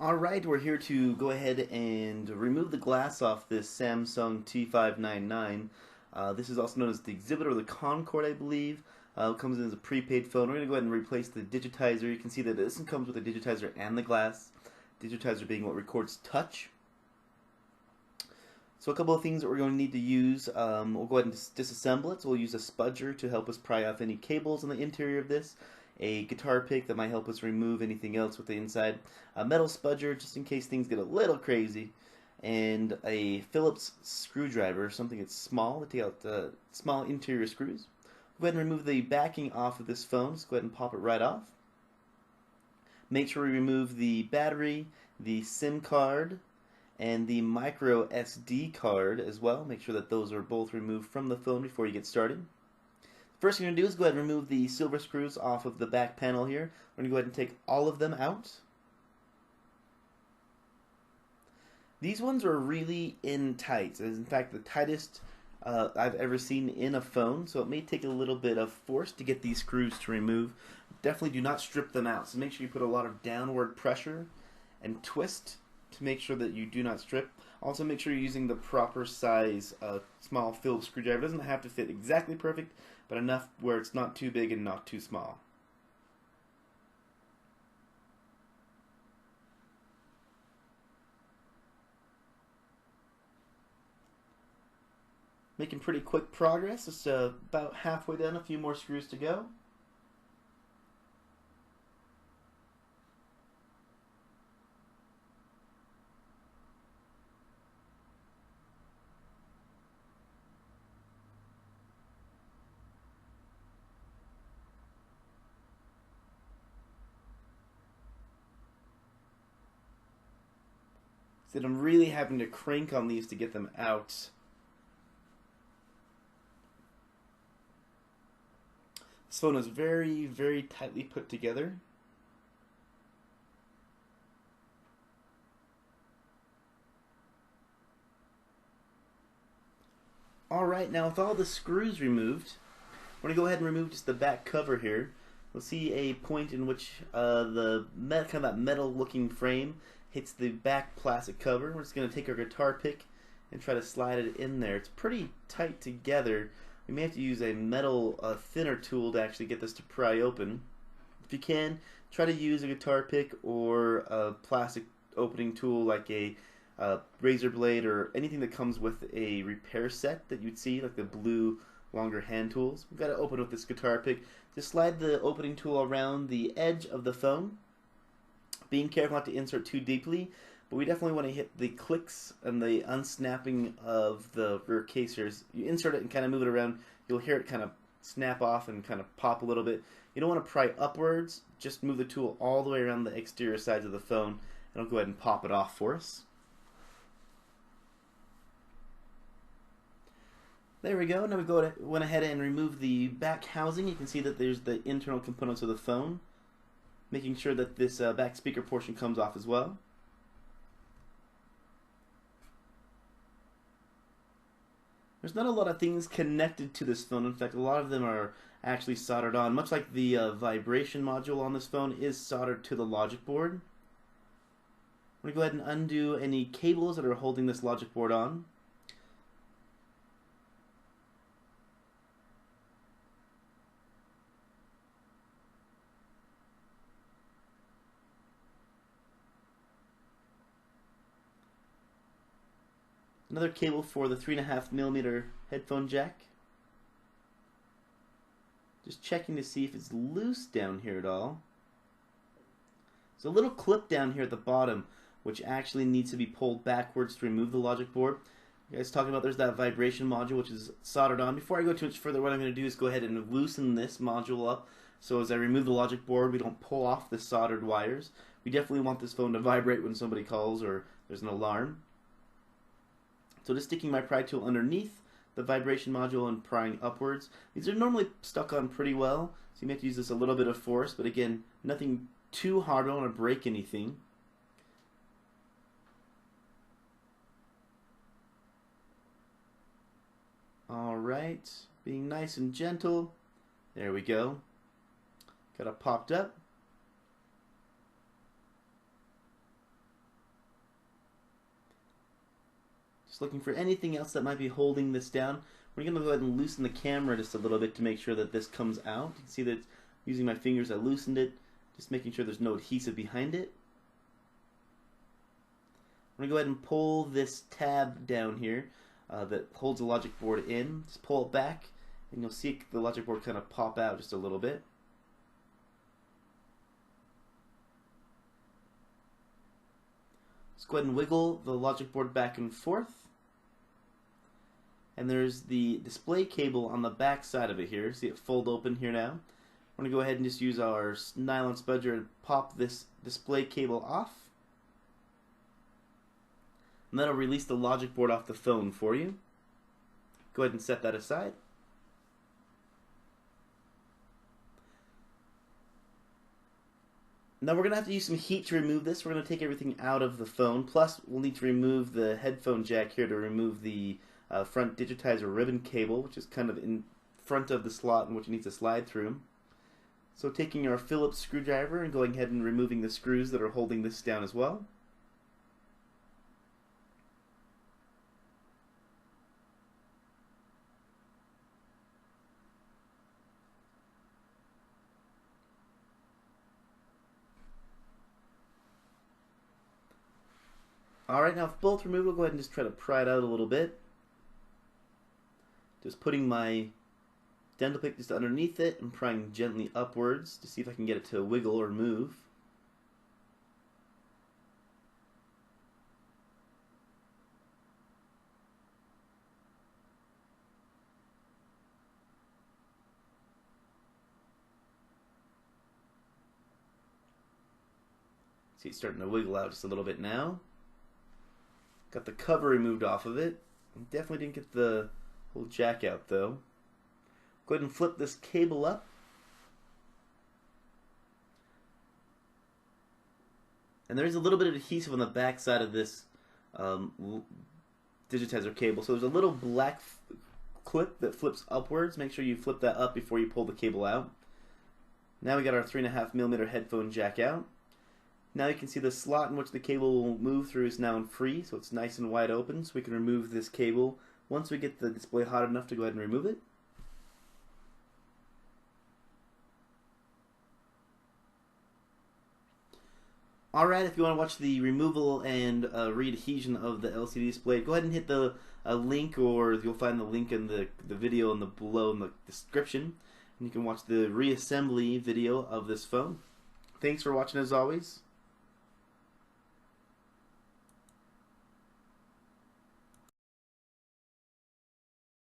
Alright, we're here to go ahead and remove the glass off this Samsung T-599. This is also known as the Exhibit or the Concord, I believe. It comes in as a prepaid phone. We're going to go ahead and replace the digitizer. You can see that this one comes with a digitizer and the glass. Digitizer being what records touch. So a couple of things that we're going to need to use. We'll go ahead and disassemble it. So we'll use a spudger to help us pry off any cables on the interior of this. A guitar pick that might help us remove anything else with the inside. A metal spudger just in case things get a little crazy. And a Phillips screwdriver, something that's small to take out the small interior screws. Go ahead and remove the backing off of this phone. Just go ahead and pop it right off. Make sure we remove the battery, the SIM card, and the micro SD card as well. Make sure that those are both removed from the phone before you get started. First thing you're going to do is go ahead and remove the silver screws off of the back panel here. We're going to go ahead and take all of them out. These ones are really in tight. It is in fact the tightest I've ever seen in a phone, so it may take a little bit of force to get these screws to remove. Definitely do not strip them out, so make sure you put a lot of downward pressure and twist to make sure that you do not strip. Also make sure you're using the proper size small Phillips screwdriver. It doesn't have to fit exactly perfect, but enough where it's not too big and not too small. Making pretty quick progress. It's about halfway done, a few more screws to go. So I'm really having to crank on these to get them out. This phone is very, very tightly put together. Alright, now with all the screws removed, we're going to go ahead and remove just the back cover here. We'll see a point in which the kind of that metal looking frame hits the back plastic cover. We're just going to take our guitar pick and try to slide it in there. It's pretty tight together. We may have to use a metal thinner tool to actually get this to pry open. If you can, try to use a guitar pick or a plastic opening tool like a razor blade or anything that comes with a repair set that you'd see, like the blue longer hand tools. We've got to open with this guitar pick. Just slide the opening tool around the edge of the phone. Being careful not to insert too deeply, but we definitely want to hit the clicks and the unsnapping of the rear case here. You insert it and kind of move it around, you'll hear it kind of snap off and kind of pop a little bit. You don't want to pry upwards, just move the tool all the way around the exterior sides of the phone, and I'll go ahead and pop it off for us. There we go. Now we went ahead and removed the back housing. You can see that there's the internal components of the phone. Making sure that this back speaker portion comes off as well. There's not a lot of things connected to this phone. In fact, a lot of them are actually soldered on. Much like the vibration module on this phone is soldered to the logic board. I'm going to go ahead and undo any cables that are holding this logic board on. Another cable for the 3.5mm headphone jack. Just checking to see if it's loose down here at all. There's a little clip down here at the bottom which actually needs to be pulled backwards to remove the logic board. You guys talking about there's that vibration module which is soldered on. Before I go too much further, what I'm going to do is go ahead and loosen this module up so as I remove the logic board we don't pull off the soldered wires. We definitely want this phone to vibrate when somebody calls or there's an alarm. So just sticking my pry tool underneath the vibration module and prying upwards. These are normally stuck on pretty well, so you may have to use this a little bit of force, but again, nothing too hard. I don't want to break anything. Alright, being nice and gentle. There we go. Got it popped up. Just looking for anything else that might be holding this down. We're going to go ahead and loosen the camera just a little bit to make sure that this comes out. You can see that using my fingers I loosened it, just making sure there's no adhesive behind it. I'm going to go ahead and pull this tab down here that holds the logic board in. Just pull it back and you'll see the logic board kind of pop out just a little bit. Let's go ahead and wiggle the logic board back and forth. And there's the display cable on the back side of it here. See it fold open here now. I'm going to go ahead and just use our nylon spudger and pop this display cable off. And that'll release the logic board off the phone for you. Go ahead and set that aside. Now we're going to have to use some heat to remove this. We're going to take everything out of the phone. Plus we'll need to remove the headphone jack here to remove the front digitizer ribbon cable, which is kind of in front of the slot in which it needs to slide through. So taking our Phillips screwdriver and going ahead and removing the screws that are holding this down as well. Alright, now with both removed, we'll go ahead and just try to pry it out a little bit. Just putting my dental pick just underneath it and prying gently upwards to see if I can get it to wiggle or move. See, it's starting to wiggle out just a little bit now. Got the cover removed off of it. Definitely didn't get the whole jack out though. Go ahead and flip this cable up. And there is a little bit of adhesive on the back side of this digitizer cable. So there's a little black clip that flips upwards. Make sure you flip that up before you pull the cable out. Now we got our 3.5mm headphone jack out. Now you can see the slot in which the cable will move through is now free, so it's nice and wide open, so we can remove this cable once we get the display hot enough to go ahead and remove it. Alright, if you want to watch the removal and re-adhesion of the LCD display, go ahead and hit the link, or you'll find the link in the video below in the description, and you can watch the reassembly video of this phone. Thanks for watching as always.